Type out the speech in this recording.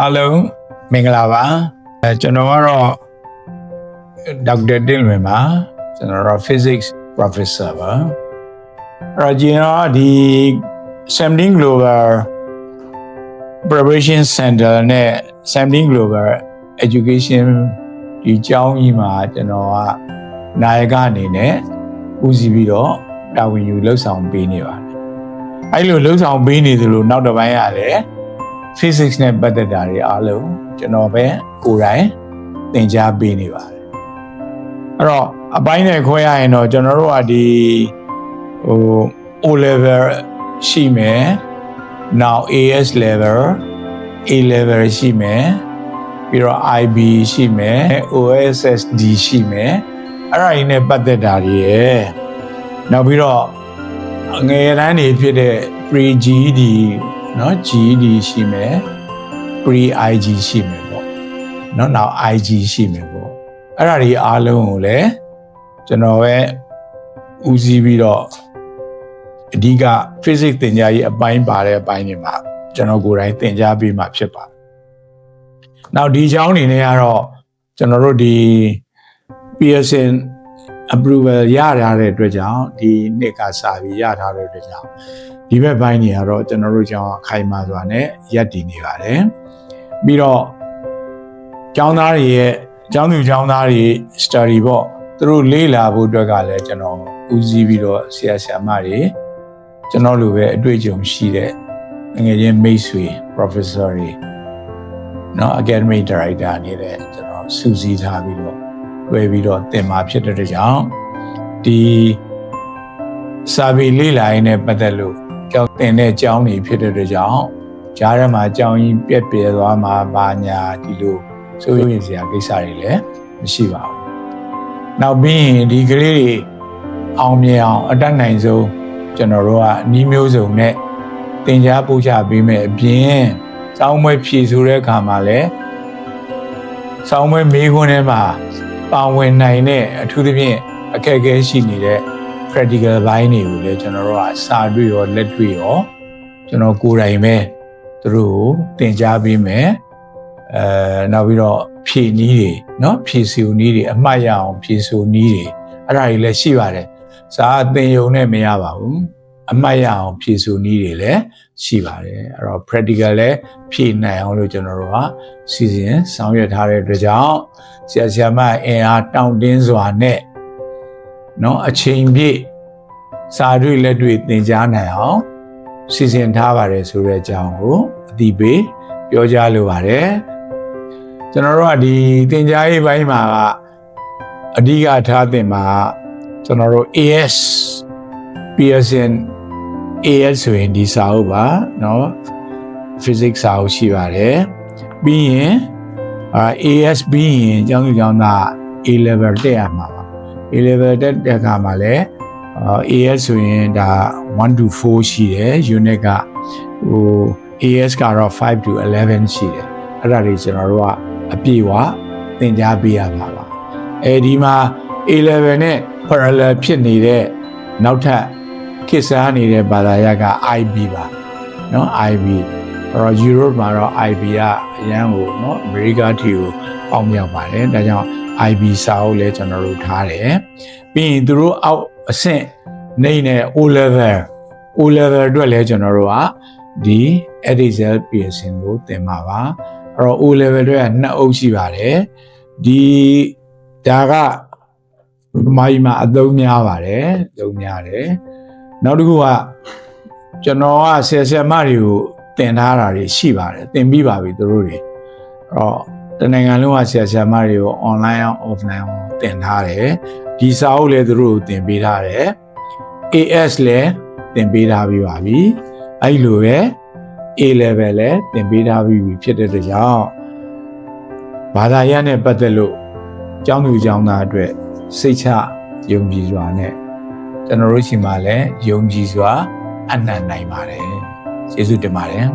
အားလုံးမင်္ဂလာပါကျွန်တော်ကတော့ဒေါက်တာတင်လွင်ပါကျွန်တော်တော့ physics professor ပါအဲ့တော့ကျွန်တော်ဒီ 17 Global Preparation Center နဲ့ 17 Global Education ဒီကျောင်းကြီးမှာကျွန်တော်ကနာယကအနေနဲ့ဦးစီးပြီးတော့တာဝန်ယူလှုပ်ဆောင်ပေးနေပါတယ်အဲ့လိုလှုပ်ဆောင်ပေးနေသလိုနောက်တစ်ပိုင်းရတယ်physics နဲ့ပတ်သက်တာတွေအားလုံးကျွန်တော်ပဲကိုယ်တိုင်သင်ကြားပေးနေပါတယ်အဲ့တော့အပိုင်းနဲ့ခွဲရရင်တော့ကျွန်တော်တို့ကဒီO level ရှိမယ် now AS level A level ရှိမယ်ပြီးတော့ IB ရှိမယ် OSSD ရှိမယ်အဲ့ဒါတွေနဲ့ပတ်သက်တာတွေရယ်နောက်ပြီးတော့ငယ်တန်းတွေဖြစ်တဲ့ pre-GED เนาะ GED ရှိမယ် pre-IG ရှိမယ်ပေါ့เนาะနောက် IG ရှိမယ်ပေါ့အဲ့ဒါတွေအားလုံးကိုလည်းကျွန်တော်ပဲဦးစီးပြီးတော့အဓိက physics သင်ကြားရေးအပိုင်းပါတဲ့အပိုင်းတွေမှာကျွန်တော်ကိုယ်တိုင်သင်ကြားပေးမှာဖြစ်ပါတယ်နောက်ဒီကျောင်းနေနဲ့ကတော့ကျွန်တော်တို့ဒီ Pearson approval ရထားတဲ့အတွက်ကြောင့်ဒီနှစ်ကစာပြီးရထားတဲ့အတွက်ကြောင့်ဒီဘက်ပိုင်းတွေကတော့ကျွန်တော်တို့ကျောင်းခိုင်မာစွာနဲ့ရပ်တည်နေပါတယ်ပြီးတော့ကျောင်းသားတွေရဲ့ကျောင်းသူကျောင်းသားတွေ study ပေါ့သူတို့လေ့လာဖို့အတွက်ကလည်းကျွန်တော်ဦးစီးပြီးတော့ဆရာဆရာမတွေကျွန်တော်လိုပဲအတွေ့အကြုံရှိတဲ့ငယ်ချင်းမိတ်ဆွေ professor တွေเนาะ academic director နေတဲ့ကျွန်တော်စူးစီးထားပြီးတော့တွဲပြီးတော့သင်မှာဖြစ်တဲ့ကြောင့်ဒီစာပေလေ့လာရင်းနဲ့ပတ်သက်လို့ကျောင်းသင်တဲ့ကျောင်းတွေဖြစ်တဲ့ကြောင့်ကြားထဲမှာကျောင်းကြီးပြက်ပြဲသွားမှာဘာညာဒီလိုစိုးရိမ်စရာကိစ္စတွေလည်းမရှိပါဘူး။နောက်ပြီးရင်ဒီကလေးတွေအောင်မြင်အောင်အတတ်နိုင်ဆုံးကျွန်တော်တို့ကနှီးမျိုးစုံနဲ့သင်ကြားပို့ချပေးမယ်အပြင်စောင်းမွဲဖြည့်ဆိုတဲ့အခါမှာလည်းစောင်းမွဲမေးခွန်းထဲမှာပါဝင်နိုင်တဲ့အထူးသဖြင့်အခက်အခဲရှိနေတဲ့ practical ဘိုင်းတွေကိုလည်းကျွန်တော်တို့ကစာတွေ့ရောလက်တွေ့ရောကျွန်တော်ကိုယ်တိုင်ပဲသူတို့ကိုသင်ကြားပေးမယ်နောက်ပြီးတော့ဖြည့်နည်းတွေเนาะဖြည့်ဆိုနည်းတွေအမှတ်ရအောင်ဖြည့်ဆိုနည်းတွေအဲ့ဒါတွေလည်းရှိပါတယ်စာသင်ရုံနဲ့မရပါဘူးအမှတ်ရအောင်ဖြည့်ဆိုနည်းတွေလည်းရှိပါတယ်အဲ့တော့ practical လည်းဖြည့်နိုင်အောင်လို့ကျွန်တော်တို့ကစီစဉ်ဆောင်ရွက်ထားတဲ့အတွက်ကြောင့်ဆရာဆရာမအင်အားတောင့်တင်းစွာနဲ့เนาะအချိန်ပြည့်စာတွေ့လက်တွေ့သင်ကြားနိုင်အောင်စီစဉ်ထားပါတယ်ဆိုတဲ့အကြောင်းကိုအသိပေးပြောကြားလိုပါတယ်ကျွန်တော်တို့ကဒီသင်ကြားရေးပိုင်းမှာကအဓိကထားသင်မှာကျွန်တော်တို့ AS Pearson AS ဆိုရင်ဒီစာအုပ်ပါเนาะ physics စာအုပ်ရှိပါတယ်ပြီးရင် AS ပြီးရင်ကျောင်းသူကျောင်းသား A level တက်ရမှာပါ A level တက်တဲ့အခါမှာလည်း AS ဆိုရင်ဒါ1 to 4ရှိတယ် unit ကAS ကတော့5 to 11ရှိတယ်အဲ့ဒါတွေကျွန်တော်တို့ကအပြည့်အဝသင်ကြားပေးရမှာပါဒီမှာ A level နဲ့ parallel ဖြစ်နေတဲ့နောက်ထပ်ခေတ်စားနေတဲ့ဘာသာရပ်က IB ပါเนาะ IB အဲ့တော့ Europe မှာတော့ IB ကအရန်ကိုเนาะ America ထိကိုပေါက်မြောက်ပါတယ်ဒါကြောင့် IB စာအုပ်လည်းကျွန်တော်တို့ထားတယ်ပြီးရင်သူတို့အောက်အဆင့်နေနဲ့ O level အတွက်လည်းကျွန်တော်တို့ကဒီ Edexcel Pearson ကိုသင်ပါပါအဲ့တော့ O level အတွက်က2အုပ်ရှိပါတယ်ဒီဒါကမိုင်းမှာအသုံးများပါတယ်သုံးများတယ်နောက်တစ်ခုကကျွန်တော်ကဆရာဆရာမတွေကိုသင်ထားတာတွေရှိပါတယ်သင်ပြီးပါပြီသူတို့တွေအဲ့တော့တနိုင်ငံလုံးကဆရာဆရာမတွေကို online အောင် offline အောင်သင်ထားတယ်ဒီစာအုပ်လည်းသူတို့ကိုသင်ပေးထားတယ် AS လည်းသင်ပေးထားပြီးပါပြီအဲ့လိုပဲ A level လည်းသင်ပေးထားပြီးဖြစ်တဲ့အတွက်ကြောင့်ဘာသာရပ်နဲ့ပတ်သက်လို့ကျောင်းသူကျောင်းသားအတွက်စိတ်ချယုံကြည်စွာနဲ့ကျွန်တော်တို့ရှိမှလည်းယုံကြည်စွာအနှံ့နိုင်ပါတယ်ကျေးဇူးတင်ပါတယ်